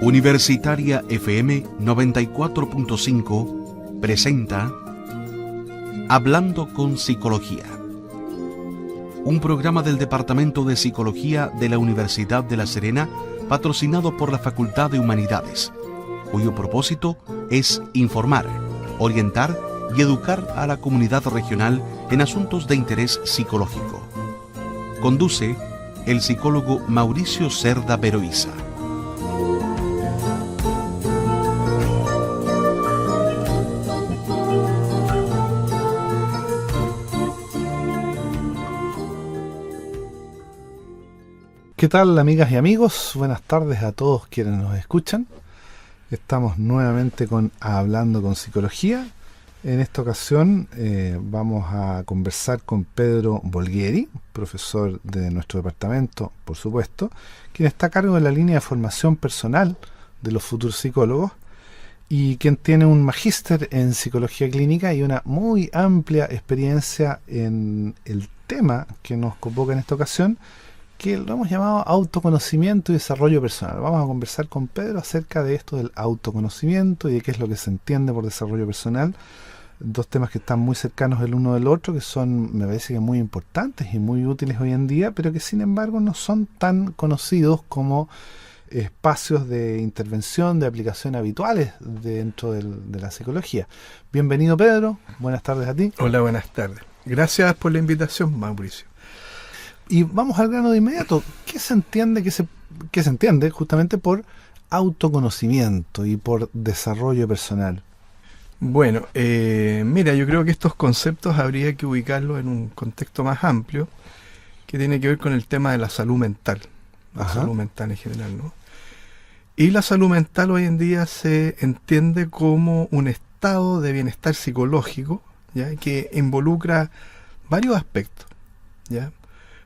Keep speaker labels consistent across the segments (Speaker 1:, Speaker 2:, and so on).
Speaker 1: Universitaria FM 94.5 presenta Hablando con Psicología, un programa del Departamento de Psicología de la Universidad de La Serena, patrocinado por la Facultad de Humanidades, cuyo propósito es informar, orientar y educar a la comunidad regional en asuntos de interés psicológico. Conduce el psicólogo Mauricio Cerda Veroiza.
Speaker 2: ¿Qué tal, amigas y amigos? Buenas tardes a todos quienes nos escuchan. Estamos nuevamente con Hablando con Psicología. En esta ocasión vamos a conversar con Pedro Bolghieri, profesor de nuestro departamento, por supuesto, quien está a cargo de la línea de formación personal de los futuros psicólogos y quien tiene un magíster en psicología clínica y una muy amplia experiencia en el tema que nos convoca en esta ocasión, que lo hemos llamado autoconocimiento y desarrollo personal. Vamos a conversar con Pedro acerca de esto del autoconocimiento y de qué es lo que se entiende por desarrollo personal. Dos temas que están muy cercanos el uno del otro, que son, me parece que muy importantes y muy útiles hoy en día, pero que sin embargo no son tan conocidos como espacios de intervención, de aplicación habituales dentro de la psicología. Bienvenido, Pedro. Buenas tardes a ti.
Speaker 3: Hola, buenas tardes. Gracias por la invitación, Mauricio.
Speaker 2: Y vamos al grano de inmediato. ¿Qué se entiende justamente por autoconocimiento y por desarrollo personal?
Speaker 3: Bueno, mira, yo creo que estos conceptos habría que ubicarlos en un contexto más amplio que tiene que ver con el tema de la salud mental. La salud mental en general, ¿no? Y la salud mental hoy en día se entiende como un estado de bienestar psicológico, ¿ya? Que involucra varios aspectos, ¿ya?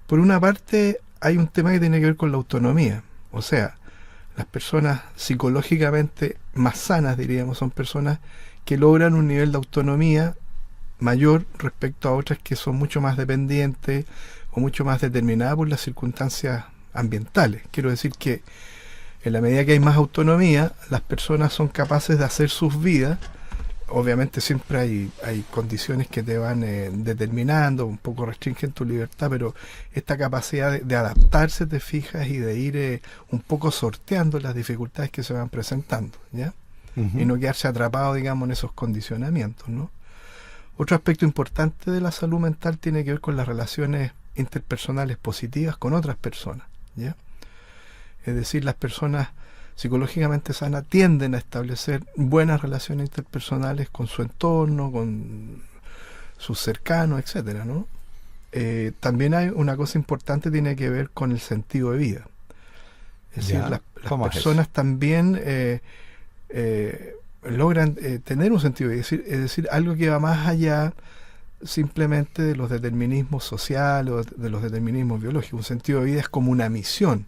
Speaker 3: Por una parte, hay un tema que tiene que ver con la autonomía. O sea, las personas psicológicamente más sanas, diríamos, son personas que logran un nivel de autonomía mayor respecto a otras que son mucho más dependientes o mucho más determinadas por las circunstancias ambientales. Quiero decir que en la medida que hay más autonomía, las personas son capaces de hacer sus vidas. Obviamente siempre hay condiciones que te van determinando, un poco restringen tu libertad, pero esta capacidad de adaptarse, te fijas, y de ir un poco sorteando las dificultades que se van presentando, ¿ya? Uh-huh. Y no quedarse atrapado, digamos, en esos condicionamientos, ¿no? Otro aspecto importante de la salud mental tiene que ver con las relaciones interpersonales positivas con otras personas, ¿ya? Es decir, las personas psicológicamente sanas tienden a establecer buenas relaciones interpersonales con su entorno, con sus cercanos, etcétera, ¿no? También hay una cosa importante, tiene que ver con el sentido de vida. Es decir, las personas también logran tener un sentido de vida, es decir, algo que va más allá simplemente de los determinismos sociales o de los determinismos biológicos. Un sentido de vida es como una misión,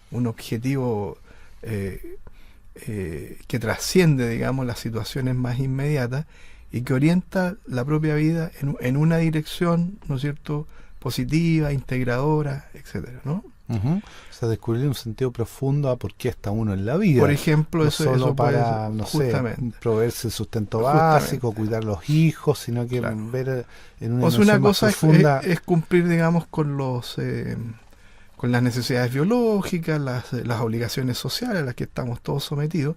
Speaker 3: un objetivo que trasciende, digamos, las situaciones más inmediatas y que orienta la propia vida en una dirección, ¿no es cierto?, positiva, integradora, etcétera, ¿no?
Speaker 2: Uh-huh. O sea, descubrir un sentido profundo a por qué está uno en la vida.
Speaker 3: Por ejemplo,
Speaker 2: no
Speaker 3: eso
Speaker 2: solo para,
Speaker 3: puede,
Speaker 2: no sé, proveerse el sustento básico, cuidar los hijos, sino que ver en una dimensión
Speaker 3: una
Speaker 2: más
Speaker 3: cosa
Speaker 2: profunda.
Speaker 3: Es cumplir, digamos, con con las necesidades biológicas, las obligaciones sociales a las que estamos todos sometidos,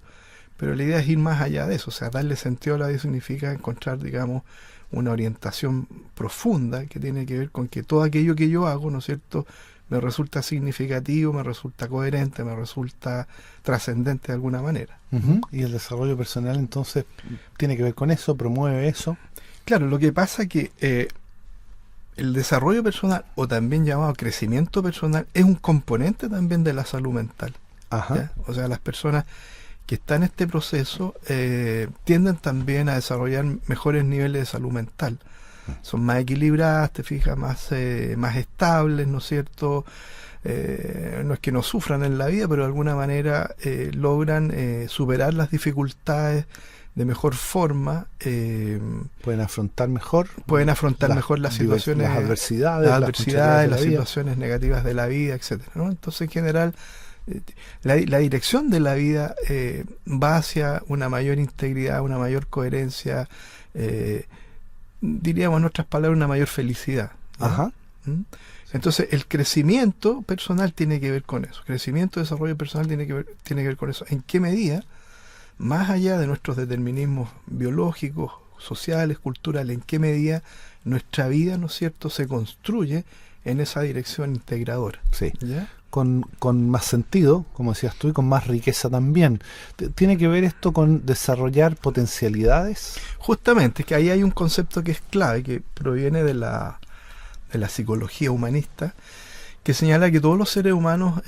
Speaker 3: pero la idea es ir más allá de eso. O sea, darle sentido a la vida significa encontrar, digamos, una orientación profunda que tiene que ver con que todo aquello que yo hago, ¿no es cierto?, me resulta significativo, me resulta coherente, me resulta trascendente de alguna manera.
Speaker 2: Uh-huh. Y el desarrollo personal, entonces, tiene que ver con eso, promueve eso.
Speaker 3: Claro, lo que pasa es que el desarrollo personal, o también llamado crecimiento personal, es un componente también de la salud mental.
Speaker 2: Ajá.
Speaker 3: ¿Ya? O sea, las personas que están en este proceso tienden también a desarrollar mejores niveles de salud mental. Son más equilibradas, te fijas, más estables, ¿no es cierto? No es que no sufran en la vida, pero de alguna manera logran superar las dificultades de mejor forma.
Speaker 2: Pueden afrontar mejor
Speaker 3: las situaciones,
Speaker 2: las adversidades,
Speaker 3: las situaciones negativas de la vida, etcétera, ¿no? Entonces, en general, La dirección de la vida va hacia una mayor integridad, una mayor coherencia, diríamos en otras palabras, una mayor felicidad, ¿no?
Speaker 2: Ajá.
Speaker 3: ¿Mm? Entonces, el crecimiento personal tiene que ver con eso. Crecimiento, desarrollo personal tiene que ver con eso. ¿En qué medida, más allá de nuestros determinismos biológicos, sociales, culturales, en qué medida nuestra vida, ¿no es cierto?, se construye en esa dirección integradora?
Speaker 2: Sí.
Speaker 3: ¿Ya?
Speaker 2: Con más sentido, como decías tú, y con más riqueza también. ¿Tiene que ver esto con desarrollar potencialidades?
Speaker 3: Justamente, que ahí hay un concepto que es clave, que proviene de la psicología humanista, que señala que todos los seres humanos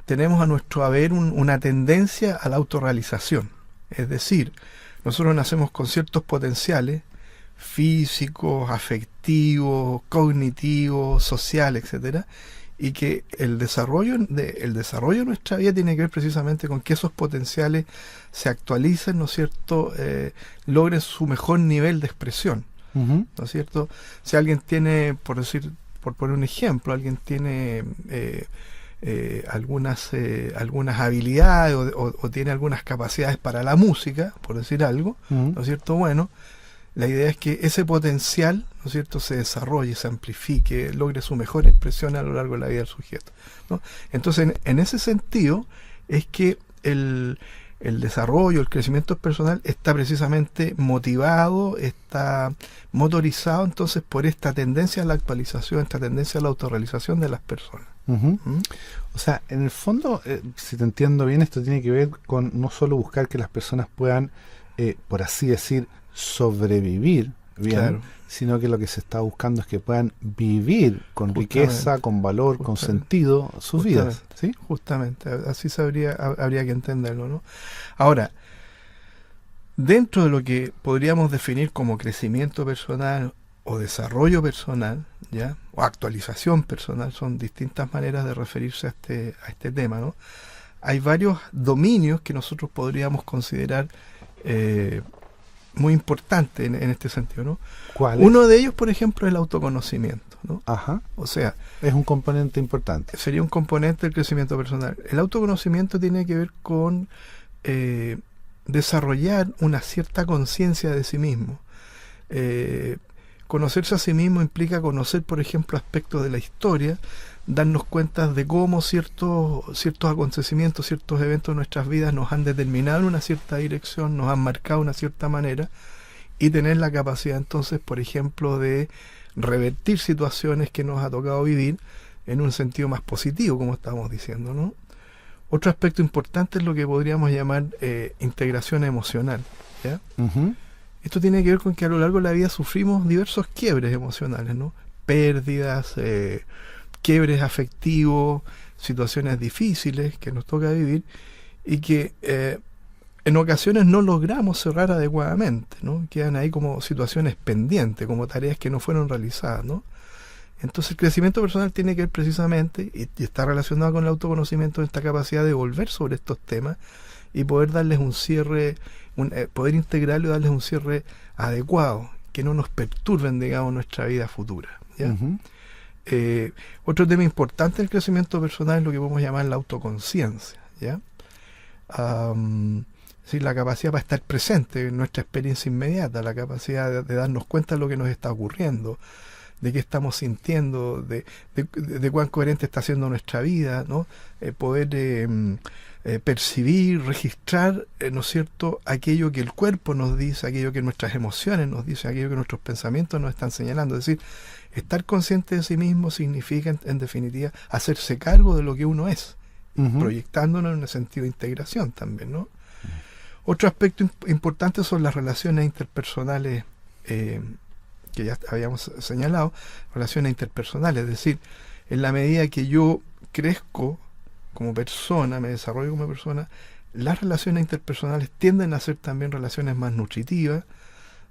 Speaker 3: tenemos a nuestro haber una tendencia a la autorrealización. Es decir, nosotros nacemos con ciertos potenciales físicos, afectivos, cognitivos, sociales, etcétera, y que el desarrollo de nuestra vida tiene que ver precisamente con que esos potenciales se actualicen, ¿no es cierto?, logren su mejor nivel de expresión.
Speaker 2: Uh-huh.
Speaker 3: ¿No es cierto? Si alguien tiene, por poner un ejemplo, alguien tiene algunas habilidades o tiene algunas capacidades para la música, por decir algo,
Speaker 2: Uh-huh.
Speaker 3: ¿no es cierto? Bueno, la idea es que ese potencial, ¿no es cierto?, se desarrolle, se amplifique, logre su mejor expresión a lo largo de la vida del sujeto, ¿no? Entonces, en ese sentido, es que el desarrollo, el crecimiento personal está precisamente motivado, está motorizado entonces por esta tendencia a la actualización, esta tendencia a la autorrealización de las personas.
Speaker 2: Uh-huh.
Speaker 3: ¿Mm?
Speaker 2: O sea, en el fondo, si te entiendo bien, esto tiene que ver con no solo buscar que las personas puedan, por así decir, sobrevivir bien,
Speaker 3: Claro.
Speaker 2: sino que lo que se está buscando es que puedan vivir con
Speaker 3: Justamente.
Speaker 2: riqueza, con valor, con
Speaker 3: Justamente.
Speaker 2: sentido sus vidas, ¿sí?
Speaker 3: Justamente, así habría que entenderlo, ¿no? Ahora, dentro de lo que podríamos definir como crecimiento personal o desarrollo personal, ¿ya?, o actualización personal, son distintas maneras de referirse a este tema, ¿no? Hay varios dominios que nosotros podríamos considerar muy importantes en este sentido, ¿no?
Speaker 2: ¿Cuál es?
Speaker 3: Uno de ellos, por ejemplo, es el autoconocimiento, ¿no?
Speaker 2: Ajá,
Speaker 3: O sea,
Speaker 2: es un componente importante.
Speaker 3: sería un componente del crecimiento personal. El autoconocimiento tiene que ver con desarrollar una cierta conciencia de sí mismo. Conocerse a sí mismo implica conocer, por ejemplo, aspectos de la historia, darnos cuenta de cómo ciertos acontecimientos, ciertos eventos de nuestras vidas nos han determinado en una cierta dirección, nos han marcado de una cierta manera, y tener la capacidad entonces, por ejemplo, de revertir situaciones que nos ha tocado vivir en un sentido más positivo, como estábamos diciendo, ¿no? Otro aspecto importante es lo que podríamos llamar integración emocional, ¿ya?
Speaker 2: Uh-huh.
Speaker 3: Esto tiene que ver con que a lo largo de la vida sufrimos diversos quiebres emocionales, ¿no? Pérdidas, quiebres afectivos, situaciones difíciles que nos toca vivir y que en ocasiones no logramos cerrar adecuadamente, ¿no? Quedan ahí como situaciones pendientes, como tareas que no fueron realizadas, ¿no? Entonces el crecimiento personal tiene que ver precisamente, y está relacionado con el autoconocimiento, esta capacidad de volver sobre estos temas y poder darles un cierre, poder integrarlo y darles un cierre adecuado, que no nos perturben, digamos, nuestra vida futura, ¿ya?
Speaker 2: Uh-huh.
Speaker 3: Otro tema importante del crecimiento personal es lo que podemos llamar la autoconciencia, ¿ya? Es decir, la capacidad para estar presente en nuestra experiencia inmediata, la capacidad de darnos cuenta de lo que nos está ocurriendo, de qué estamos sintiendo, de cuán coherente está siendo nuestra vida, ¿no? Poder percibir, registrar, ¿no es cierto?, aquello que el cuerpo nos dice, aquello que nuestras emociones nos dicen, aquello que nuestros pensamientos nos están señalando. Es decir, estar consciente de sí mismo significa, en definitiva, hacerse cargo de lo que uno es,
Speaker 2: Uh-huh.
Speaker 3: proyectándonos en un sentido de integración también, ¿no? Otro aspecto importante son las relaciones interpersonales, que ya habíamos señalado, relaciones interpersonales, es decir, en la medida que yo crezco como persona, me desarrollo como persona, las relaciones interpersonales tienden a ser también relaciones más nutritivas,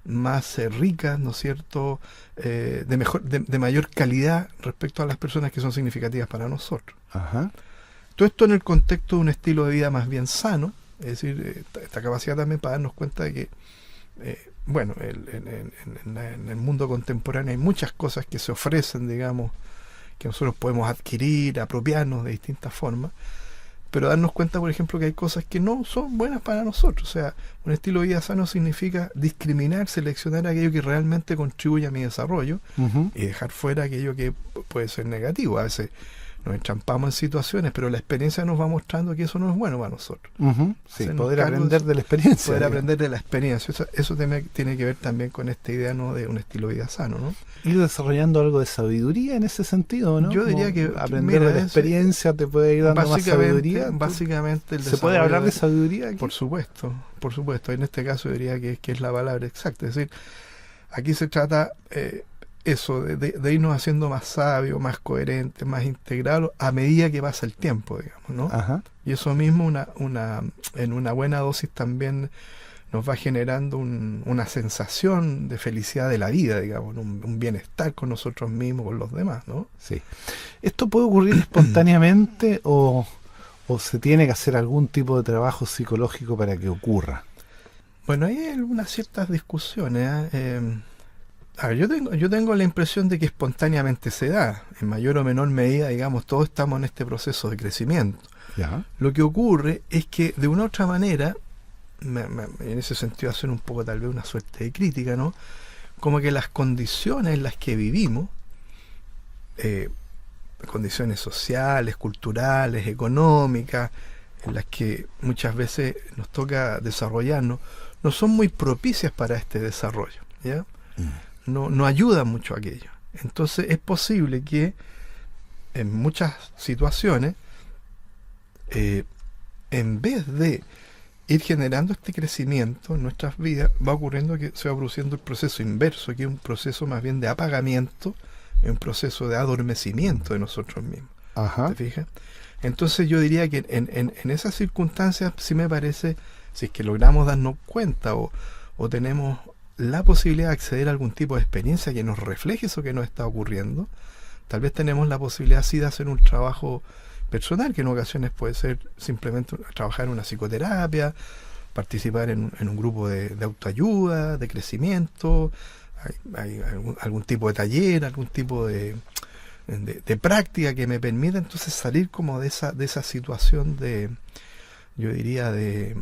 Speaker 3: más ricas, ¿no es cierto?, de mayor calidad respecto a las personas que son significativas para nosotros.
Speaker 2: Ajá.
Speaker 3: Todo esto en el contexto de un estilo de vida más bien sano, es decir, esta capacidad también para darnos cuenta de que, bueno, en el mundo contemporáneo hay muchas cosas que se ofrecen, digamos, que nosotros podemos adquirir, apropiarnos de distintas formas, pero darnos cuenta, por ejemplo, que hay cosas que no son buenas para nosotros. O sea, un estilo de vida sano significa discriminar, seleccionar aquello que realmente contribuye a mi desarrollo y dejar fuera aquello que puede ser negativo. A veces nos entrampamos en situaciones, pero la experiencia nos va mostrando que eso no es bueno para nosotros.
Speaker 2: Sí, poder aprender de la experiencia.
Speaker 3: Poder aprender de la experiencia. Eso tiene que ver también con esta idea, ¿no?, de un estilo de vida sano, ¿no?
Speaker 2: Ir desarrollando algo de sabiduría en ese sentido, ¿no?
Speaker 3: Yo diría que
Speaker 2: aprender de la experiencia te puede ir dando más sabiduría.
Speaker 3: Básicamente
Speaker 2: ¿Se puede hablar de sabiduría aquí?
Speaker 3: Por supuesto. En este caso diría que es la palabra exacta. Es decir, aquí se trata de irnos haciendo más sabios, más coherentes, más integrados a medida que pasa el tiempo, digamos, ¿no?
Speaker 2: Ajá.
Speaker 3: Y eso mismo en una buena dosis también nos va generando una sensación de felicidad de la vida, digamos, un bienestar con nosotros mismos, con los demás, ¿no?
Speaker 2: Sí. ¿Esto puede ocurrir espontáneamente o se tiene que hacer algún tipo de trabajo psicológico para que ocurra?
Speaker 3: Bueno, hay algunas ciertas discusiones. A ver, yo tengo la impresión de que espontáneamente se da, en mayor o menor medida, digamos, todos estamos en este proceso de crecimiento.
Speaker 2: Ya.
Speaker 3: Lo que ocurre es que de una u otra manera, en ese sentido hacer un poco tal vez una suerte de crítica, ¿no? Como que las condiciones en las que vivimos, condiciones sociales, culturales, económicas, en las que muchas veces nos toca desarrollarnos, no son muy propicias para este desarrollo, ¿ya? No ayuda mucho a aquello. Entonces es posible que en muchas situaciones, en vez de ir generando este crecimiento en nuestras vidas, va ocurriendo que se va produciendo el proceso inverso, que es un proceso más bien de apagamiento, es un proceso de adormecimiento de nosotros mismos.
Speaker 2: Ajá.
Speaker 3: ¿Te fijas? Entonces yo diría que en esas circunstancias sí me parece, si es que logramos darnos cuenta o tenemos la posibilidad de acceder a algún tipo de experiencia que nos refleje eso que nos está ocurriendo, tal vez tenemos la posibilidad sí de hacer un trabajo personal, que en ocasiones puede ser simplemente trabajar en una psicoterapia, participar en un grupo de autoayuda, de crecimiento, hay algún tipo de taller, algún tipo de práctica que me permita entonces salir como de esa situación yo diría de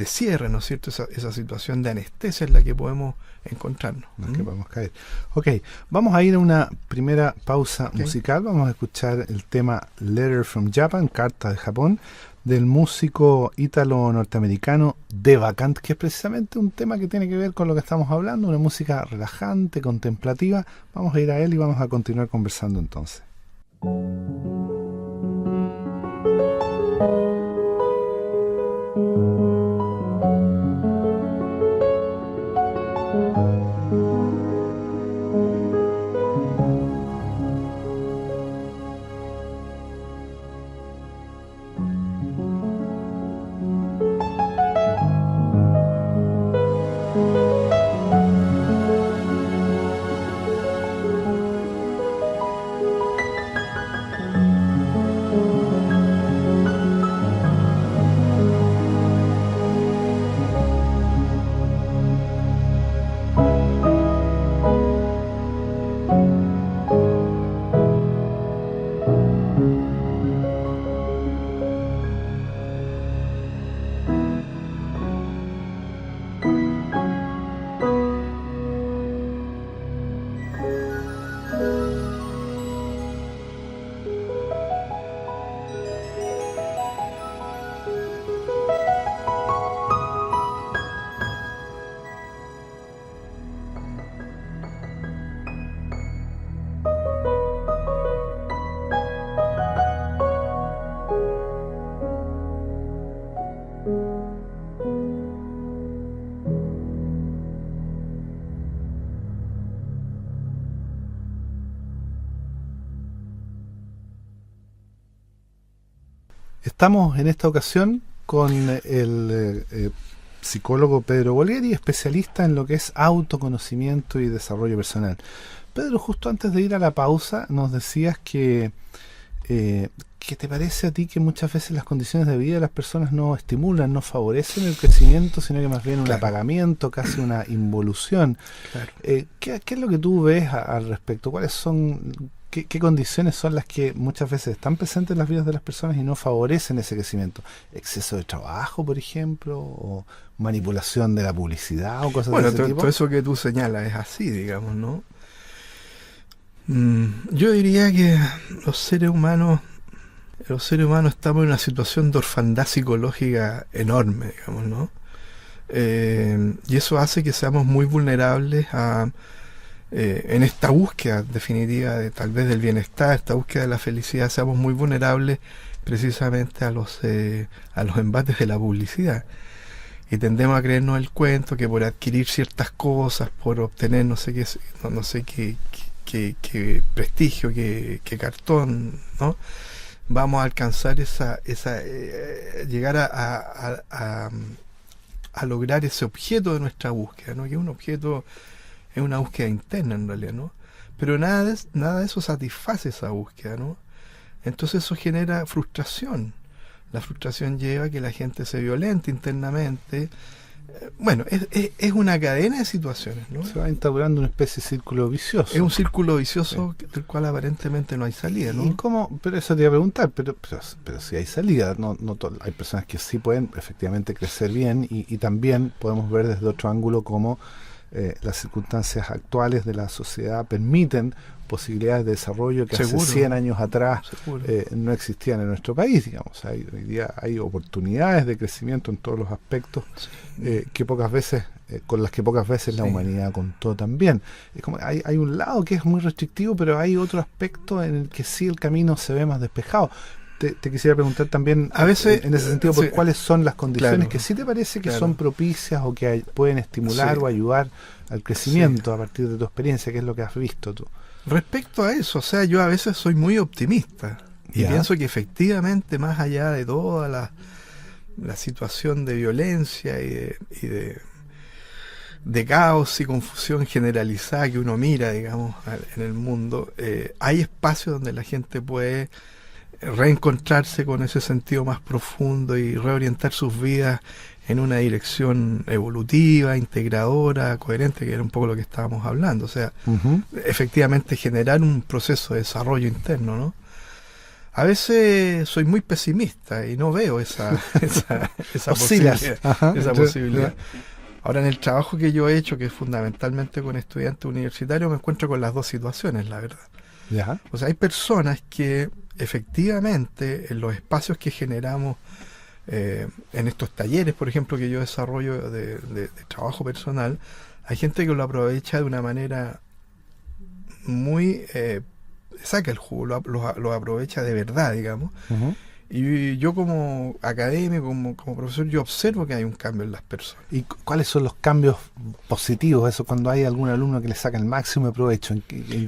Speaker 3: cierre, ¿no es cierto? Esa situación de anestesia en la que podemos encontrarnos.
Speaker 2: Que podemos caer. Ok, vamos a ir a una primera pausa musical. Vamos a escuchar el tema Letter from Japan, Carta de Japón, del músico ítalo-norteamericano Devakant, que es precisamente un tema que tiene que ver con lo que estamos hablando, una música relajante, contemplativa. Vamos a ir a él y vamos a continuar conversando entonces. Estamos en esta ocasión con el psicólogo Pedro Bolgheri, especialista en lo que es autoconocimiento y desarrollo personal. Pedro, justo antes de ir a la pausa, nos decías que te parece a ti que muchas veces las condiciones de vida de las personas no estimulan, no favorecen el crecimiento, sino que más bien un apagamiento, casi una involución.
Speaker 3: Claro.
Speaker 2: ¿Qué es lo que tú ves al respecto? ¿Cuáles son ¿Qué condiciones son las que muchas veces están presentes en las vidas de las personas y no favorecen ese crecimiento? ¿Exceso de trabajo, por ejemplo? ¿O manipulación de la publicidad o cosas de ese tipo?
Speaker 3: Todo eso que tú señalas es así, digamos, ¿no? Yo diría que los seres humanos estamos en una situación de orfandad psicológica enorme, digamos, ¿no? Y eso hace que seamos muy vulnerables en esta búsqueda definitiva de tal vez del bienestar, esta búsqueda de la felicidad, seamos muy vulnerables precisamente a los embates de la publicidad. Y tendemos a creernos el cuento que por adquirir ciertas cosas, por obtener no sé qué prestigio, qué cartón, ¿no? Vamos a alcanzar llegar a lograr ese objeto de nuestra búsqueda, ¿no? Que es una búsqueda interna en realidad, ¿no? Pero nada de eso satisface esa búsqueda, ¿no? Entonces eso genera frustración. La frustración lleva a que la gente se violente internamente. Bueno, es una cadena de situaciones, ¿no?
Speaker 2: Se va instaurando una especie de círculo vicioso.
Speaker 3: Es un círculo vicioso del cual aparentemente no hay salida, ¿no?
Speaker 2: ¿Y cómo? Pero eso te iba a preguntar, pero si hay salida, hay personas que sí pueden efectivamente crecer bien y también podemos ver desde otro ángulo cómo las circunstancias actuales de la sociedad permiten posibilidades de desarrollo que
Speaker 3: Seguro.
Speaker 2: hace 100 años atrás
Speaker 3: Seguro.
Speaker 2: No existían en nuestro país, digamos. Hoy día hay oportunidades de crecimiento en todos los aspectos que pocas veces con las que pocas veces la humanidad contó también. Es como hay un lado que es muy restrictivo, pero hay otro aspecto en el que sí el camino se ve más despejado. Te quisiera preguntar también
Speaker 3: a veces,
Speaker 2: en ese sentido por cuáles son las condiciones que sí te parece que son propicias o que pueden estimular o ayudar al crecimiento a partir de tu experiencia. ¿Qué es lo que has visto tú?
Speaker 3: Respecto a eso, o sea, yo a veces soy muy optimista y pienso que efectivamente, más allá de toda la situación de violencia y de caos y confusión generalizada que uno mira, digamos, en el mundo, hay espacios donde la gente puede reencontrarse con ese sentido más profundo y reorientar sus vidas en una dirección evolutiva, integradora, coherente, que era un poco lo que estábamos hablando. O sea, efectivamente generar un proceso de desarrollo interno, ¿no? A veces soy muy pesimista y no veo esa posibilidad. Ahora, en el trabajo que yo he hecho, que es fundamentalmente con estudiantes universitarios, me encuentro con las dos situaciones, la verdad. O sea, hay personas que efectivamente en los espacios que generamos en estos talleres, por ejemplo, que yo desarrollo de trabajo personal, hay gente que lo aprovecha de una manera muy saca el jugo, lo aprovecha de verdad, digamos. Y yo como académico, como profesor, yo observo que hay un cambio en las personas.
Speaker 2: ¿Y cuáles son los cambios positivos? Eso cuando hay algún alumno que le saca el máximo de provecho.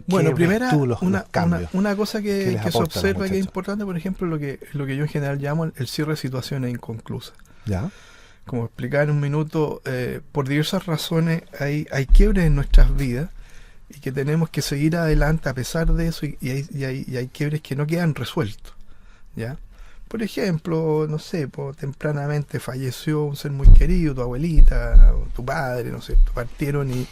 Speaker 3: Bueno, primero,
Speaker 2: los cambios?
Speaker 3: Una cosa que se observa que es importante, por ejemplo, lo que yo en general llamo el cierre de situaciones inconclusas.
Speaker 2: ¿Ya?
Speaker 3: Como explicaba en un minuto, por diversas razones hay quiebres en nuestras vidas y que tenemos que seguir adelante a pesar de eso, y hay quiebres que no quedan resueltos, ¿ya? Por ejemplo, no sé, tempranamente falleció un ser muy querido, tu abuelita, o tu padre, no sé, partieron y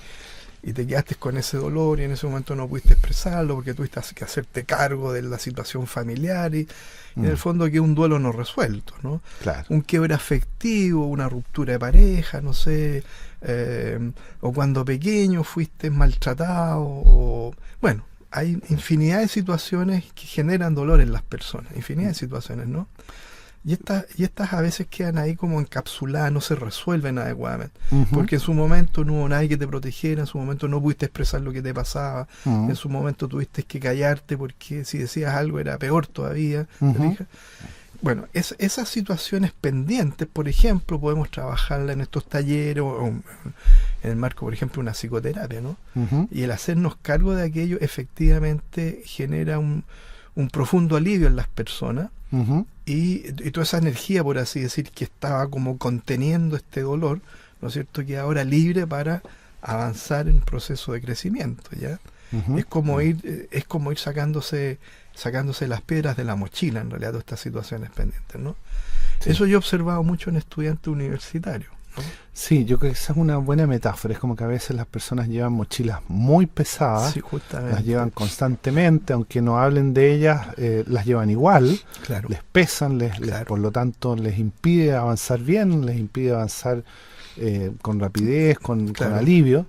Speaker 3: te quedaste con ese dolor y en ese momento no pudiste expresarlo porque tuviste que hacerte cargo de la situación familiar y en el fondo que es un duelo no resuelto, ¿no?
Speaker 2: Claro.
Speaker 3: Un quiebre afectivo, una ruptura de pareja, no sé, o cuando pequeño fuiste maltratado, o bueno, hay infinidad de situaciones que generan dolor en las personas, infinidad de situaciones, ¿no? Y estas a veces quedan ahí como encapsuladas, no se resuelven adecuadamente, porque en su momento no hubo nadie que te protegiera, en su momento no pudiste expresar lo que te pasaba, en su momento tuviste que callarte porque si decías algo era peor todavía. Bueno, esas situaciones pendientes, por ejemplo, podemos trabajarla en estos talleres o en el marco, por ejemplo, una psicoterapia, ¿no? Y el hacernos cargo de aquello efectivamente genera un profundo alivio en las personas y toda esa energía, por así decir, que estaba como conteniendo este dolor, ¿no es cierto?, que ahora libre para avanzar en un proceso de crecimiento, ¿ya? Es como ir sacándose las piedras de la mochila, en realidad, todas estas situaciones pendientes, ¿no? Sí. Eso yo he observado mucho en estudiantes universitarios, ¿no?
Speaker 2: Sí, yo creo que esa es una buena metáfora. Es como que a veces las personas llevan mochilas muy pesadas,
Speaker 3: Sí, justamente.
Speaker 2: las llevan constantemente, aunque no hablen de ellas, las llevan igual,
Speaker 3: Claro.
Speaker 2: les pesan,
Speaker 3: Claro.
Speaker 2: por lo tanto les impide avanzar bien, les impide avanzar con rapidez, con
Speaker 3: Claro.
Speaker 2: alivio.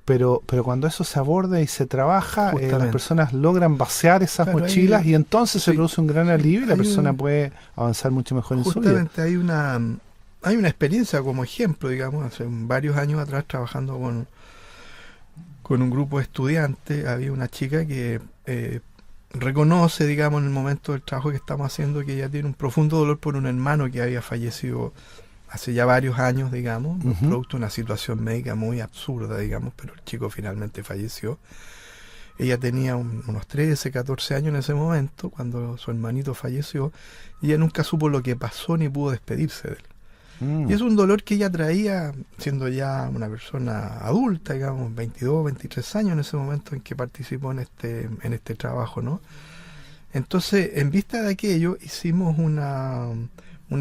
Speaker 2: Pero cuando eso se aborda y se trabaja, las
Speaker 3: Justamente.
Speaker 2: personas logran vaciar esas
Speaker 3: Claro,
Speaker 2: mochilas
Speaker 3: ahí-
Speaker 2: y entonces se
Speaker 3: sí.
Speaker 2: produce un gran alivio y la
Speaker 3: Hay
Speaker 2: persona
Speaker 3: un-
Speaker 2: puede avanzar mucho mejor en su vida.
Speaker 3: Justamente hay una experiencia como ejemplo, digamos, hace varios años atrás trabajando con un grupo de estudiantes. Había una chica que reconoce, digamos, en el momento del trabajo que estamos haciendo, que ella tiene un profundo dolor por un hermano que había fallecido hace ya varios años, digamos,
Speaker 2: Ujú.
Speaker 3: producto de una situación médica muy absurda, digamos, pero el chico finalmente falleció. Ella tenía unos 13, 14 años en ese momento, cuando su hermanito falleció, y ella nunca supo lo que pasó ni pudo despedirse de él.
Speaker 2: Mm.
Speaker 3: Y es un dolor que ella traía siendo ya una persona adulta, digamos, 22, 23 años en ese momento en que participó en este trabajo, ¿no? Entonces, en vista de aquello, hicimos una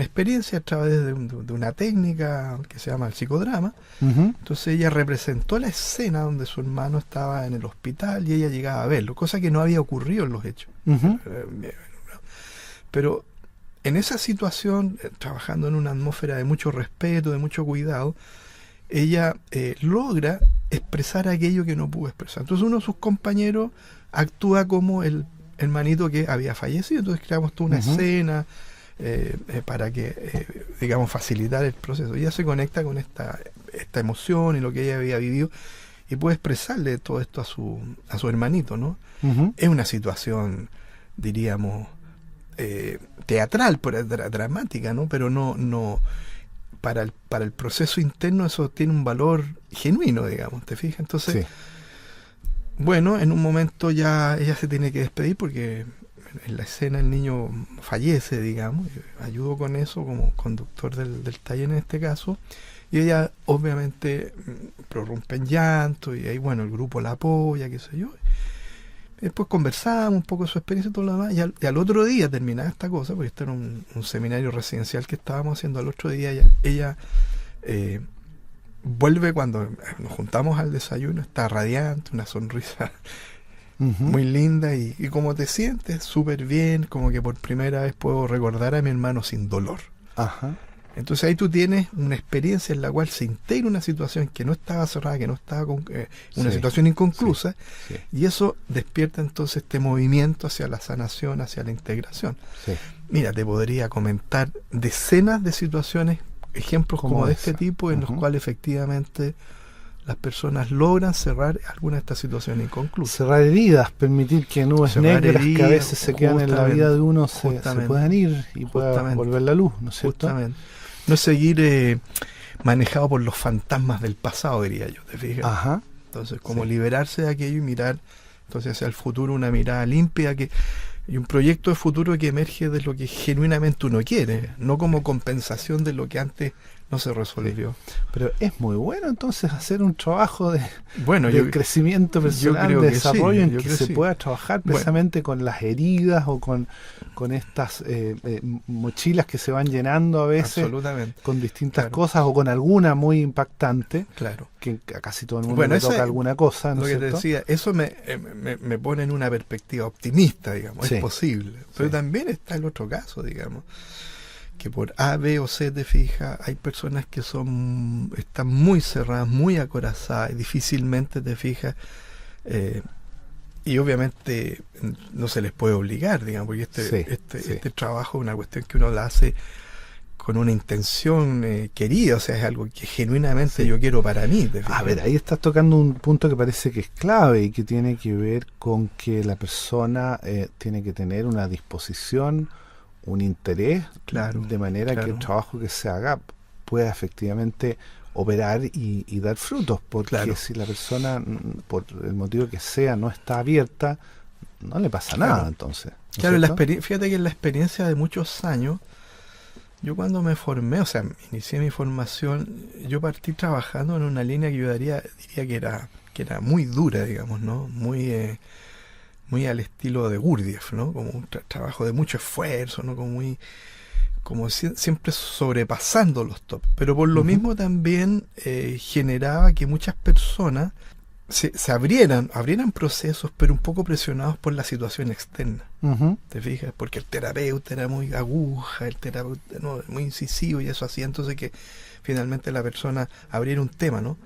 Speaker 3: experiencia a través de una técnica que se llama el psicodrama.
Speaker 2: Ujú.
Speaker 3: Entonces ella representó la escena donde su hermano estaba en el hospital y ella llegaba a verlo, cosa que no había ocurrido en los hechos.
Speaker 2: Ujú.
Speaker 3: Pero en esa situación, trabajando en una atmósfera de mucho respeto, de mucho cuidado, ella logra expresar aquello que no pudo expresar. Entonces uno de sus compañeros actúa como el hermanito que había fallecido. Entonces creamos toda una
Speaker 2: Ujú.
Speaker 3: escena para que, digamos, facilitar el proceso. Ella se conecta con esta emoción y lo que ella había vivido y puede expresarle todo esto a su hermanito, ¿no?
Speaker 2: Ujú.
Speaker 3: Es una situación, diríamos, teatral, dramática, ¿no? Pero no para el proceso interno eso tiene un valor genuino, digamos, ¿te fijas? Entonces,
Speaker 2: Sí.
Speaker 3: bueno, en un momento ya ella se tiene que despedir porque en la escena el niño fallece, digamos. Ayudo con eso como conductor del taller en este caso. Y ella obviamente prorrumpe en llanto y ahí, bueno, el grupo la apoya, qué sé yo. Después conversamos un poco de su experiencia y todo lo demás. Y al otro día terminaba esta cosa, porque esto era un seminario residencial que estábamos haciendo. Al otro día ella vuelve cuando nos juntamos al desayuno, está radiante, una sonrisa
Speaker 2: Ujú.
Speaker 3: muy linda y como te sientes súper bien, como que por primera vez puedo recordar a mi hermano sin dolor.
Speaker 2: Ajá.
Speaker 3: Entonces ahí tú tienes una experiencia en la cual se integra una situación que no estaba cerrada, que no estaba una
Speaker 2: Sí,
Speaker 3: situación inconclusa,
Speaker 2: Sí.
Speaker 3: y eso despierta entonces este movimiento hacia la sanación, hacia la integración.
Speaker 2: Sí.
Speaker 3: Mira, te podría comentar decenas de situaciones, ejemplos como de
Speaker 2: esa.
Speaker 3: este tipo, en los
Speaker 2: Ujú.
Speaker 3: cuales efectivamente las personas logran cerrar alguna de estas situaciones inconclusas.
Speaker 2: Cerrar heridas, permitir que nubes
Speaker 3: Cerrar
Speaker 2: negras que a
Speaker 3: heridas,
Speaker 2: veces se quedan en la
Speaker 3: justamente,
Speaker 2: vida de uno se
Speaker 3: justamente,
Speaker 2: puedan ir y pueda
Speaker 3: justamente,
Speaker 2: volver la luz, ¿no es cierto?
Speaker 3: Justamente. No es seguir manejado por los fantasmas del pasado, diría yo, ¿te fijas?
Speaker 2: Ajá.
Speaker 3: Entonces, como
Speaker 2: Sí.
Speaker 3: liberarse de aquello y mirar entonces hacia el futuro, una mirada limpia y un proyecto de futuro que emerge de lo que genuinamente uno quiere, no como compensación de lo que antes no se resolvió.
Speaker 2: Pero es muy bueno entonces hacer un trabajo de
Speaker 3: Bueno,
Speaker 2: de crecimiento personal,
Speaker 3: creo
Speaker 2: de
Speaker 3: que sí,
Speaker 2: desarrollo en
Speaker 3: yo
Speaker 2: que
Speaker 3: creo
Speaker 2: se
Speaker 3: sí.
Speaker 2: pueda trabajar
Speaker 3: Bueno.
Speaker 2: precisamente con las heridas o con estas mochilas que se van llenando a veces
Speaker 3: absolutamente,
Speaker 2: con distintas
Speaker 3: claro.
Speaker 2: cosas o con alguna muy impactante,
Speaker 3: claro.
Speaker 2: que a casi todo el mundo
Speaker 3: Bueno,
Speaker 2: le
Speaker 3: esa
Speaker 2: toca
Speaker 3: es
Speaker 2: alguna cosa, ¿no
Speaker 3: Lo
Speaker 2: es
Speaker 3: que te
Speaker 2: cierto?
Speaker 3: decía, eso me pone en una perspectiva optimista, digamos,
Speaker 2: Sí.
Speaker 3: es posible. Pero
Speaker 2: Sí.
Speaker 3: también está el otro caso, digamos, que por A, B o C te fijas, hay personas que están muy cerradas, muy acorazadas, y difícilmente te fijas, y obviamente no se les puede obligar, digamos, porque
Speaker 2: Sí.
Speaker 3: este trabajo es una cuestión que uno la hace con una intención querida, o sea, es algo que genuinamente
Speaker 2: Sí.
Speaker 3: yo quiero para mí. ¿te fijas?
Speaker 2: A ver, ahí estás tocando un punto que parece que es clave y que tiene que ver con que la persona tiene que tener una disposición, un interés,
Speaker 3: Claro,
Speaker 2: de manera que
Speaker 3: claro.
Speaker 2: el trabajo que se haga pueda efectivamente operar y dar frutos, porque
Speaker 3: Claro.
Speaker 2: si la persona, por el motivo que sea, no está abierta, no le pasa
Speaker 3: Claro.
Speaker 2: nada entonces. ¿no es
Speaker 3: Claro,
Speaker 2: cierto?
Speaker 3: fíjate que en la experiencia de muchos años, yo cuando me formé, o sea, inicié mi formación, yo partí trabajando en una línea que yo diría que era muy dura, digamos, ¿no? Muy al estilo de Gurdjieff, ¿no? Como un trabajo de mucho esfuerzo, ¿no? Como muy como siempre sobrepasando los tops, pero por lo mismo también generaba que muchas personas se abrieran procesos, pero un poco presionados por la situación externa. ¿Te fijas? Porque el terapeuta era muy aguja, el terapeuta muy incisivo, y eso hacía entonces que finalmente la persona abriera un tema, ¿no?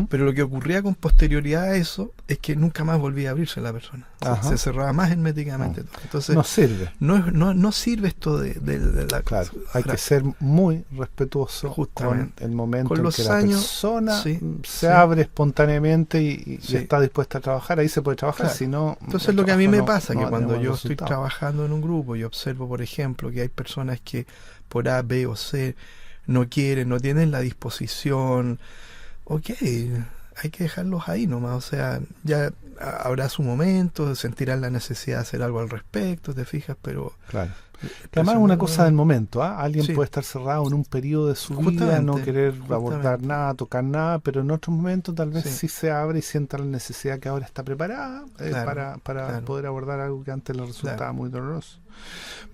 Speaker 3: Pero lo que ocurría con posterioridad a eso es que nunca más volvía a abrirse la persona. Se cerraba más herméticamente. Entonces,
Speaker 2: no sirve.
Speaker 3: No sirve esto de la...
Speaker 2: Claro, hay que ser muy respetuoso con el momento
Speaker 3: con
Speaker 2: en
Speaker 3: los
Speaker 2: que la
Speaker 3: años,
Speaker 2: persona se abre espontáneamente y está dispuesta a trabajar. Ahí se puede trabajar,
Speaker 3: claro.
Speaker 2: si no...
Speaker 3: Entonces lo que a mí me pasa, que
Speaker 2: no
Speaker 3: cuando yo
Speaker 2: resultado.
Speaker 3: estoy trabajando en un grupo y observo, por ejemplo, que hay personas que por A, B o C no quieren, no tienen la disposición, ok, hay que dejarlos ahí nomás, o sea, ya habrá su momento, sentirán la necesidad de hacer algo al respecto, te fijas, pero...
Speaker 2: Claro. Que además es una cosa del momento, ¿ah? Alguien puede estar cerrado en un periodo de su vida, no querer abordar nada, tocar nada, pero en otro momento tal vez sí se abre y sienta la necesidad que ahora está preparada para poder abordar algo que antes le resultaba muy doloroso.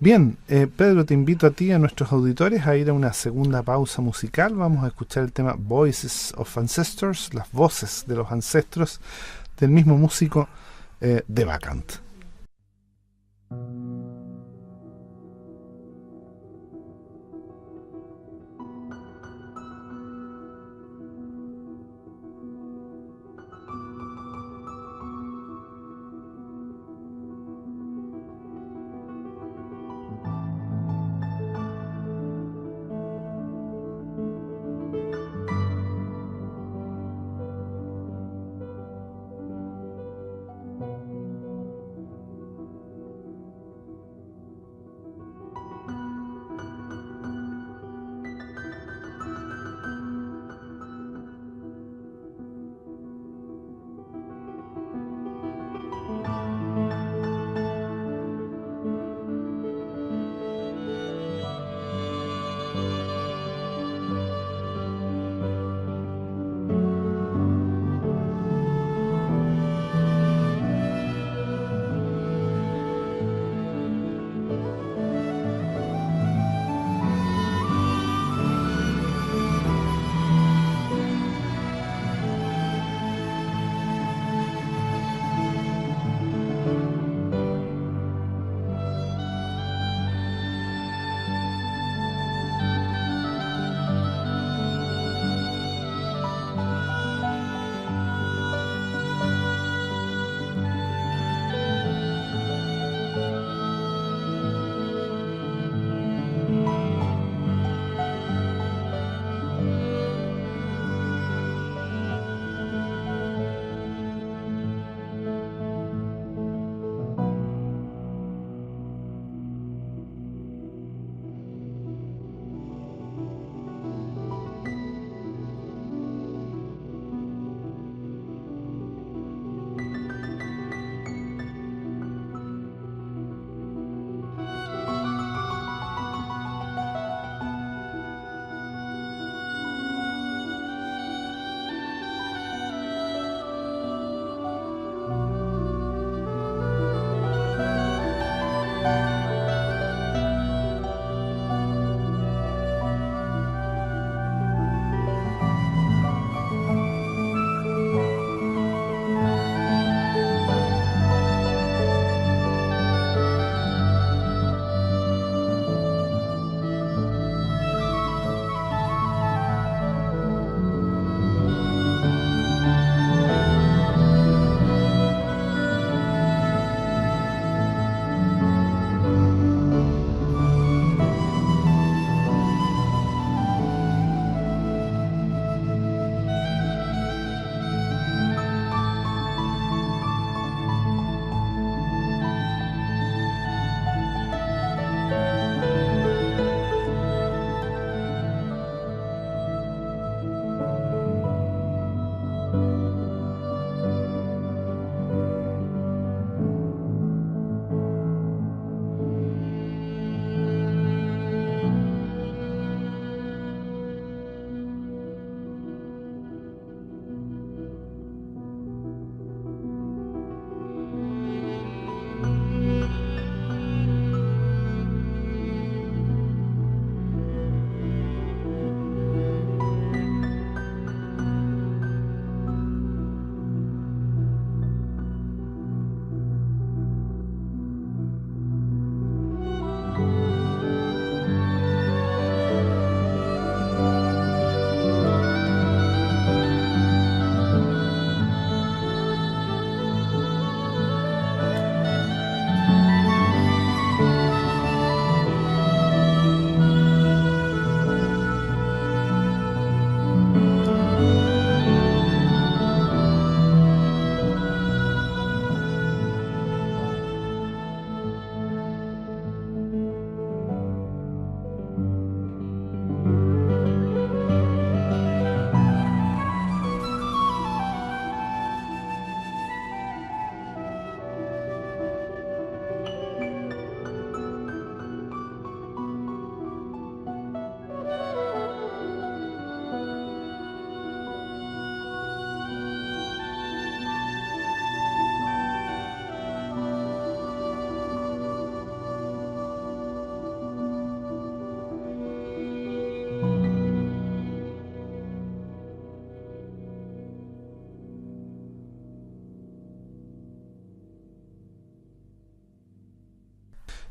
Speaker 2: Bien, Pedro, te invito a ti y a nuestros auditores a ir a una segunda pausa musical. Vamos a escuchar el tema Voices of Ancestors, las voces de los ancestros, del mismo músico de Vacant.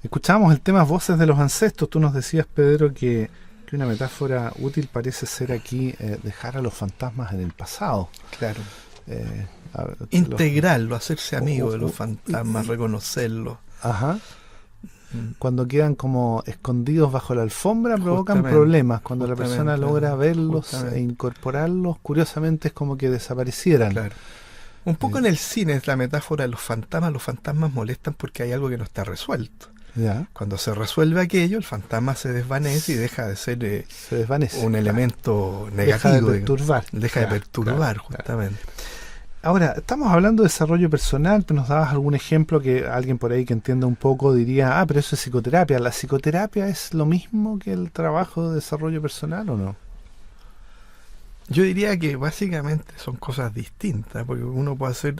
Speaker 2: Escuchábamos el tema Voces de los Ancestros. Tú nos decías, Pedro, que una metáfora útil parece ser aquí dejar a los fantasmas en el pasado.
Speaker 3: Claro. Integrarlo, hacerse amigo de los fantasmas, reconocerlos.
Speaker 2: Ajá. Cuando quedan como escondidos bajo la alfombra provocan problemas. Cuando la persona logra verlos e incorporarlos, curiosamente es como que desaparecieran.
Speaker 3: Claro. Un poco en el cine es la metáfora de los fantasmas molestan porque hay algo que no está resuelto.
Speaker 2: ¿Ya?
Speaker 3: Cuando se resuelve aquello, el fantasma se desvanece y deja de ser un elemento negativo.
Speaker 2: Deja de perturbar.
Speaker 3: Deja de perturbar, justamente.
Speaker 2: Ahora, estamos hablando de desarrollo personal, pero nos dabas algún ejemplo que alguien por ahí que entienda un poco diría, pero eso es psicoterapia. ¿La psicoterapia es lo mismo que el trabajo de desarrollo personal o no?
Speaker 3: Yo diría que básicamente son cosas distintas, porque uno puede hacer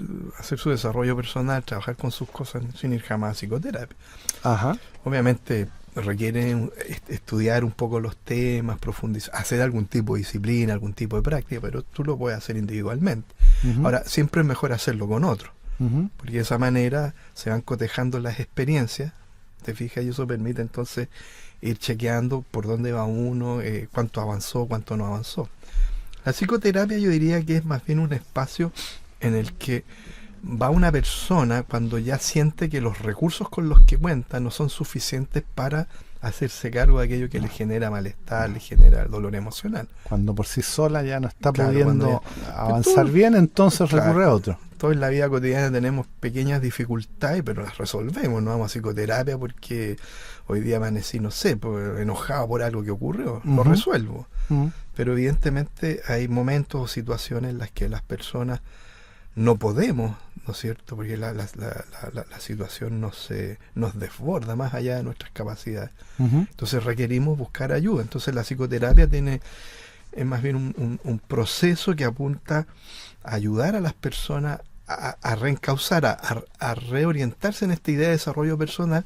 Speaker 3: su desarrollo personal, trabajar con sus cosas sin ir jamás a psicoterapia.
Speaker 2: Ajá.
Speaker 3: Obviamente requiere estudiar un poco los temas, profundizar, hacer algún tipo de disciplina, algún tipo de práctica, pero tú lo puedes hacer individualmente. Uh-huh. Ahora, siempre es mejor hacerlo con otro, uh-huh, porque de esa manera se van cotejando las experiencias, te fijas, y eso permite entonces ir chequeando por dónde va uno, cuánto avanzó, cuánto no avanzó. La psicoterapia yo diría que es más bien un espacio en el que va una persona cuando ya siente que los recursos con los que cuenta no son suficientes para hacerse cargo de aquello que le genera malestar, le genera dolor emocional.
Speaker 2: Cuando por sí sola ya no está pudiendo avanzar bien, entonces recurre a otro.
Speaker 3: Todos en la vida cotidiana tenemos pequeñas dificultades, pero las resolvemos. No vamos a psicoterapia porque hoy día amanecí, no sé, enojado por algo que ocurrió. Lo resuelvo. Pero evidentemente hay momentos o situaciones en las que las personas no podemos, ¿no es cierto? Porque la situación nos desborda más allá de nuestras capacidades. Entonces requerimos buscar ayuda. Entonces la psicoterapia es más bien un proceso que apunta a ayudar a las personas a reencauzar, a reorientarse en esta idea de desarrollo personal,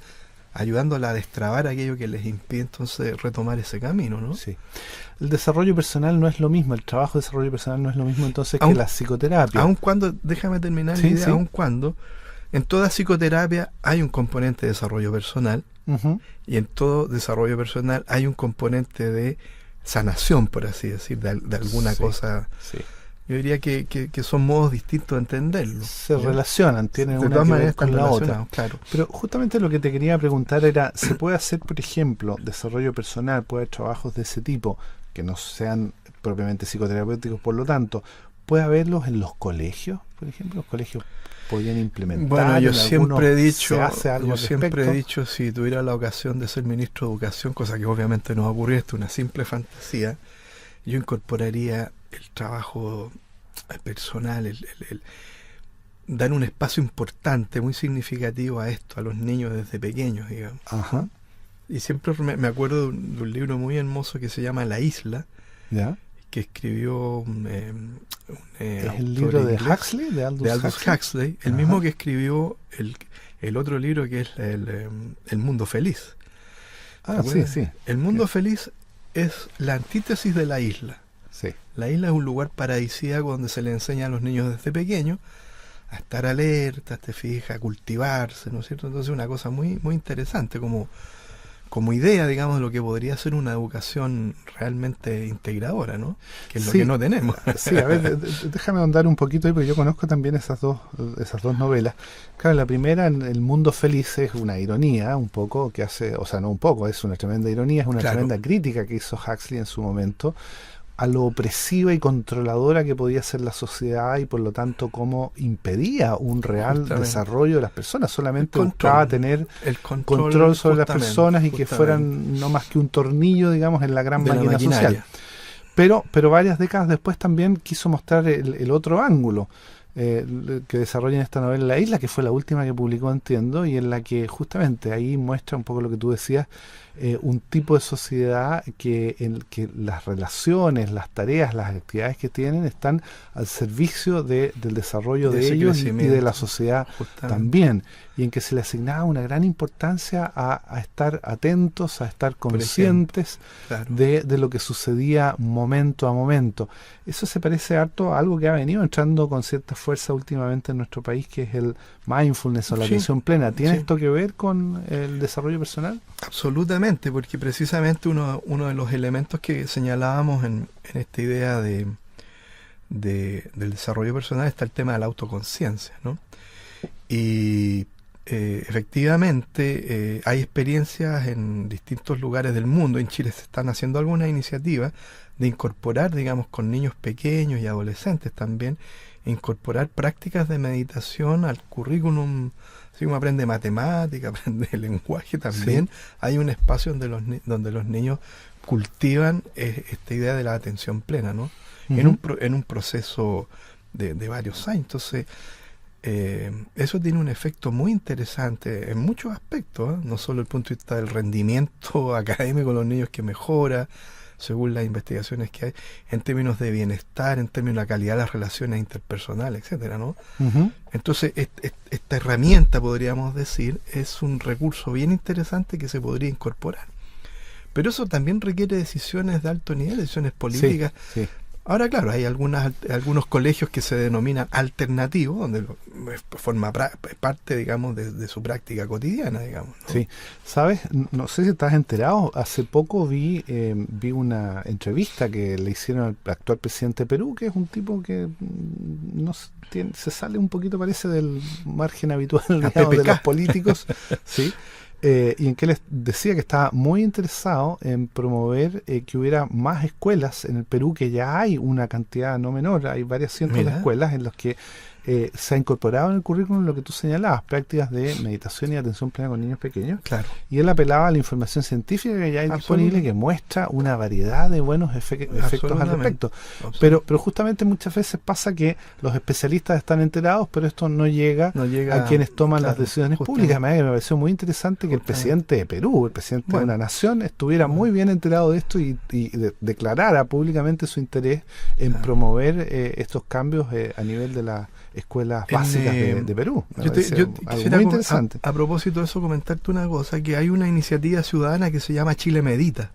Speaker 3: ayudándola a destrabar aquello que les impide entonces retomar ese camino, ¿no?
Speaker 2: Sí. El desarrollo personal no es lo mismo, el trabajo de desarrollo personal no es lo mismo entonces que la psicoterapia.
Speaker 3: Aun cuando, déjame terminar la idea, aun cuando en toda psicoterapia hay un componente de desarrollo personal, y en todo desarrollo personal hay un componente de sanación, por así decir, de alguna cosa. Sí. Yo diría que son modos distintos de entenderlo.
Speaker 2: Se relacionan, tienen una que ver con la otra. Claro. Pero justamente lo que te quería preguntar era, ¿se puede hacer, por ejemplo, desarrollo personal, puede haber trabajos de ese tipo, que no sean propiamente psicoterapéuticos, por lo tanto, puede haberlos en los colegios, por ejemplo? ¿Los colegios podrían implementar?
Speaker 3: Bueno, yo siempre he dicho, si tuviera la ocasión de ser ministro de Educación, cosa que obviamente no va a ocurrir, esto es una simple fantasía, yo incorporaría el trabajo personal, el dar un espacio importante, muy significativo a esto, a los niños desde pequeños, digamos.
Speaker 2: Ajá.
Speaker 3: Y siempre me acuerdo de un libro muy hermoso que se llama La Isla, ¿ya?, que escribió
Speaker 2: ¿es el libro de Huxley? De Aldous
Speaker 3: Huxley, el mismo que escribió el otro libro que es El Mundo Feliz.
Speaker 2: Sí.
Speaker 3: El Mundo Feliz es la antítesis de La Isla.
Speaker 2: Sí.
Speaker 3: La isla es un lugar paradisíaco donde se le enseña a los niños desde pequeños a estar alertas, te fijas, a cultivarse, ¿no es cierto? Entonces una cosa muy, muy interesante como idea, digamos, de lo que podría ser una educación realmente integradora, ¿no? Que es lo que no tenemos.
Speaker 2: Sí, a ver, déjame ahondar un poquito ahí, porque yo conozco también esas dos novelas. Claro, la primera, El Mundo Feliz, es una ironía, un poco, que hace, o sea, no un poco, es una tremenda ironía, es una tremenda crítica que hizo Huxley en su momento a lo opresiva y controladora que podía ser la sociedad y por lo tanto cómo impedía un real desarrollo de las personas, solamente buscaba tener el control sobre las personas y que fueran no más que un tornillo, digamos, en la gran máquina social. Pero varias décadas después también quiso mostrar el otro ángulo que desarrolla en esta novela La Isla, que fue la última que publicó, entiendo, y en la que justamente ahí muestra un poco lo que tú decías, un tipo de sociedad en que las relaciones, las tareas, las actividades que tienen están al servicio del desarrollo de ellos y de la sociedad también, y en que se le asignaba una gran importancia a estar atentos, a estar conscientes de lo que sucedía momento a momento. Eso se parece harto a algo que ha venido entrando con cierta fuerza últimamente en nuestro país, que es el mindfulness o la
Speaker 3: Sí,
Speaker 2: atención plena. ¿Tiene
Speaker 3: sí.
Speaker 2: esto que ver con el desarrollo personal?
Speaker 3: Absolutamente, porque precisamente uno de los elementos que señalábamos en esta idea del desarrollo personal está el tema de la autoconciencia, ¿no? Y efectivamente hay experiencias en distintos lugares del mundo. En Chile se están haciendo algunas iniciativas de incorporar, digamos, con niños pequeños y adolescentes también, incorporar prácticas de meditación al currículum. Así como aprende matemática, aprende lenguaje también, hay un espacio donde los niños cultivan esta idea de la atención plena, ¿no?
Speaker 2: Uh-huh.
Speaker 3: En un proceso de varios años. Entonces, eso tiene un efecto muy interesante en muchos aspectos, ¿eh? No solo el punto de vista del rendimiento académico de los niños, que mejora según las investigaciones que hay, en términos de bienestar, en términos de la calidad de las relaciones interpersonales, etcétera, ¿no?
Speaker 2: Uh-huh.
Speaker 3: Entonces, esta herramienta, podríamos decir, es un recurso bien interesante que se podría incorporar. Pero eso también requiere decisiones de alto nivel, decisiones políticas.
Speaker 2: Sí.
Speaker 3: Ahora, claro, hay algunos colegios que se denominan alternativos, donde forma parte, digamos, de su práctica cotidiana, digamos, ¿no?
Speaker 2: Sí, sabes, no sé si estás enterado, hace poco vi una entrevista que le hicieron al actual presidente de Perú, que es un tipo que se sale un poquito, parece, del margen habitual, digamos, de los políticos, ¿sí? Y en que les decía que estaba muy interesado en promover que hubiera más escuelas en el Perú, que ya hay una cantidad no menor, hay varias cientos de escuelas en las que se ha incorporado en el currículum lo que tú señalabas, prácticas de meditación y atención plena con niños pequeños.
Speaker 3: Claro.
Speaker 2: Y él apelaba a la información científica que ya hay disponible, que muestra una variedad de buenos efectos al respecto. Pero justamente muchas veces pasa que los especialistas están enterados, pero esto no llega a quienes toman las decisiones públicas. Me pareció muy interesante que el presidente de Perú, el presidente de una nación, estuviera muy bien enterado de esto y declarara públicamente su interés en promover estos cambios a nivel de la escuelas básicas de Perú.
Speaker 3: Yo
Speaker 2: algo muy interesante.
Speaker 3: A propósito de eso, comentarte una cosa, que hay una iniciativa ciudadana que se llama Chile Medita,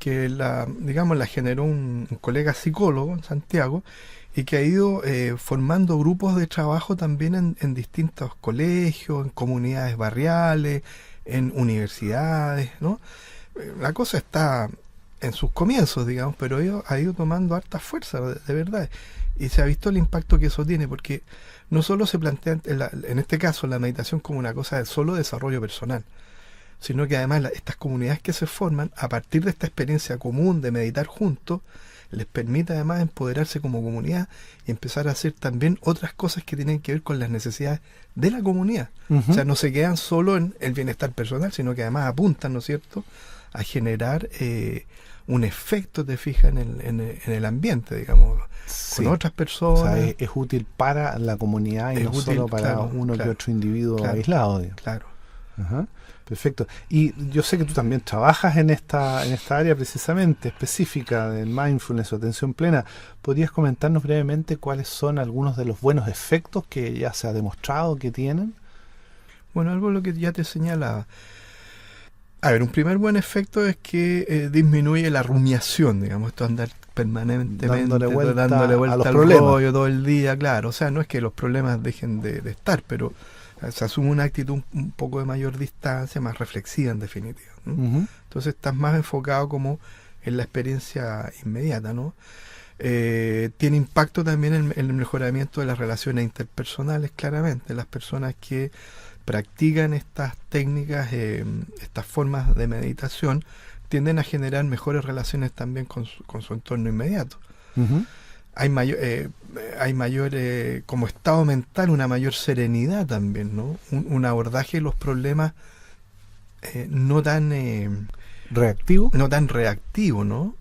Speaker 3: que la generó un colega psicólogo en Santiago, y que ha ido formando grupos de trabajo también en distintos colegios, en comunidades barriales, en universidades, ¿no? La cosa está en sus comienzos, digamos, pero ha ido tomando harta fuerza, de verdad. Y se ha visto el impacto que eso tiene, porque no solo se plantea, en este caso, la meditación como una cosa de solo desarrollo personal, sino que además estas comunidades que se forman a partir de esta experiencia común de meditar juntos, les permite además empoderarse como comunidad y empezar a hacer también otras cosas que tienen que ver con las necesidades de la comunidad. Uh-huh. O sea, no se quedan solo en el bienestar personal, sino que además apuntan, ¿no es cierto?, a generar un efecto, te fijas, en el ambiente, digamos, con otras personas.
Speaker 2: O sea, es útil para la comunidad y no solo para uno que otro individuo aislado. Digamos.
Speaker 3: Claro.
Speaker 2: Ajá. Perfecto. Y yo sé que tú también trabajas en esta área precisamente específica del mindfulness o atención plena. ¿Podrías comentarnos brevemente cuáles son algunos de los buenos efectos que ya se ha demostrado que tienen?
Speaker 3: Bueno, algo lo que ya te señalaba. A ver, un primer buen efecto es que disminuye la rumiación, digamos, esto andar permanentemente dándole vuelta
Speaker 2: a los
Speaker 3: al
Speaker 2: problemas.
Speaker 3: rollo todo el día, claro. O sea, no es que los problemas dejen de estar, pero se asume una actitud un poco de mayor distancia, más reflexiva en definitiva, ¿no? Uh-huh. Entonces estás más enfocado como en la experiencia inmediata, ¿no? Tiene impacto también en el mejoramiento de las relaciones interpersonales, claramente. Las personas que practican estas técnicas, estas formas de meditación, tienden a generar mejores relaciones también con su entorno inmediato. Uh-huh. Hay mayor como estado mental, una mayor serenidad también, ¿no? Un abordaje de los problemas no tan
Speaker 2: reactivo,
Speaker 3: ¿no?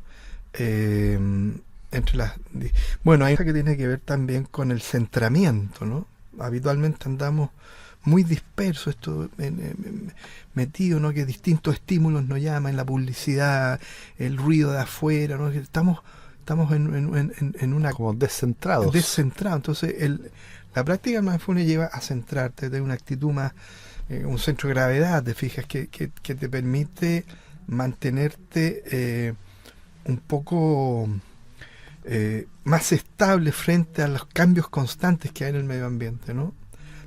Speaker 3: Bueno, hay una que tiene que ver también con el centramiento, ¿no? Habitualmente andamos muy dispersos, metidos, ¿no? Que distintos estímulos nos llaman, la publicidad, el ruido de afuera, ¿no? Que estamos en una...
Speaker 2: como descentrados.
Speaker 3: Entonces, la práctica mindfulness lleva a centrarte, de una actitud más, un centro de gravedad, te fijas, que te permite mantenerte un poco más estable frente a los cambios constantes que hay en el medio ambiente, ¿no?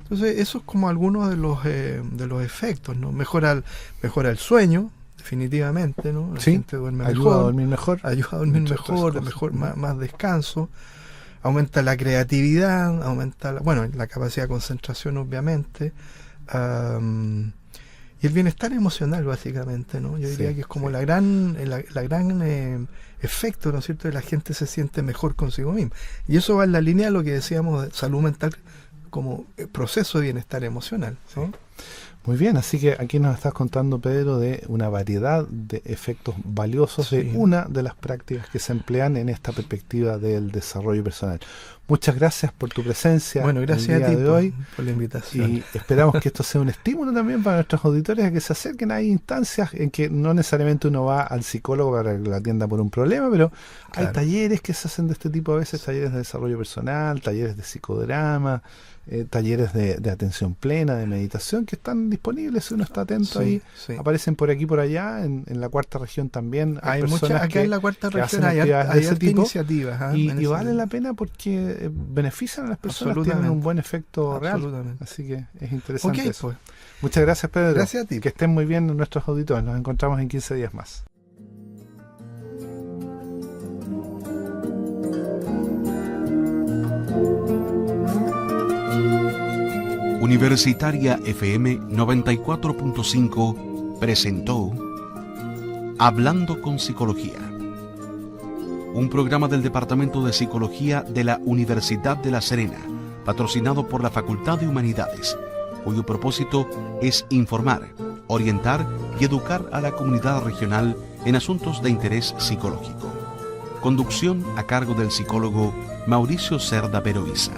Speaker 3: Entonces, eso es como algunos de los efectos, ¿no? Mejora el sueño, definitivamente, ¿no? La gente duerme
Speaker 2: ayuda a dormir mejor.
Speaker 3: Ayuda a dormir mejor, más descanso. Aumenta la creatividad, aumenta la capacidad de concentración, obviamente. Y el bienestar emocional, básicamente, ¿no? Yo diría que es como la gran efecto, ¿no es cierto?, de la gente se siente mejor consigo misma. Y eso va en la línea de lo que decíamos de salud mental como proceso de bienestar emocional, ¿no?
Speaker 2: Sí. Muy bien, así que aquí nos estás contando, Pedro, de una variedad de efectos valiosos de una de las prácticas que se emplean en esta perspectiva del desarrollo personal. Muchas gracias por tu presencia.
Speaker 3: Bueno, gracias a ti
Speaker 2: hoy
Speaker 3: por la invitación.
Speaker 2: Y esperamos que esto sea un estímulo también para nuestros auditores a que se acerquen. Hay instancias en que no necesariamente uno va al psicólogo para que lo atienda por un problema, pero hay talleres que se hacen de este tipo a veces, talleres de desarrollo personal, talleres de psicodrama, talleres de atención plena, de meditación, que están disponibles si uno está atento ahí. Sí. Aparecen por aquí por allá, en la cuarta región también.
Speaker 3: Hay muchas, acá en la cuarta región hay
Speaker 2: iniciativas. Y vale la pena porque benefician a las personas, tienen un buen efecto real. Así que es interesante eso. Pues. Muchas gracias, Pedro.
Speaker 3: Gracias a ti.
Speaker 2: Que estén muy bien nuestros auditores. Nos encontramos en 15 días más.
Speaker 1: Universitaria FM 94.5 presentó Hablando con Psicología, un programa del Departamento de Psicología de la Universidad de La Serena, patrocinado por la Facultad de Humanidades, cuyo propósito es informar, orientar y educar a la comunidad regional en asuntos de interés psicológico. Conducción a cargo del psicólogo Mauricio Cerda Peroiza.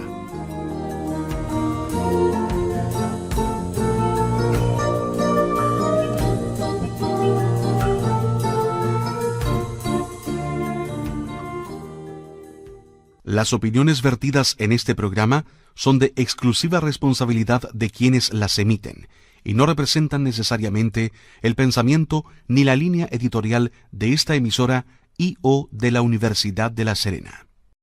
Speaker 1: Las opiniones vertidas en este programa son de exclusiva responsabilidad de quienes las emiten y no representan necesariamente el pensamiento ni la línea editorial de esta emisora y o de la Universidad de La Serena.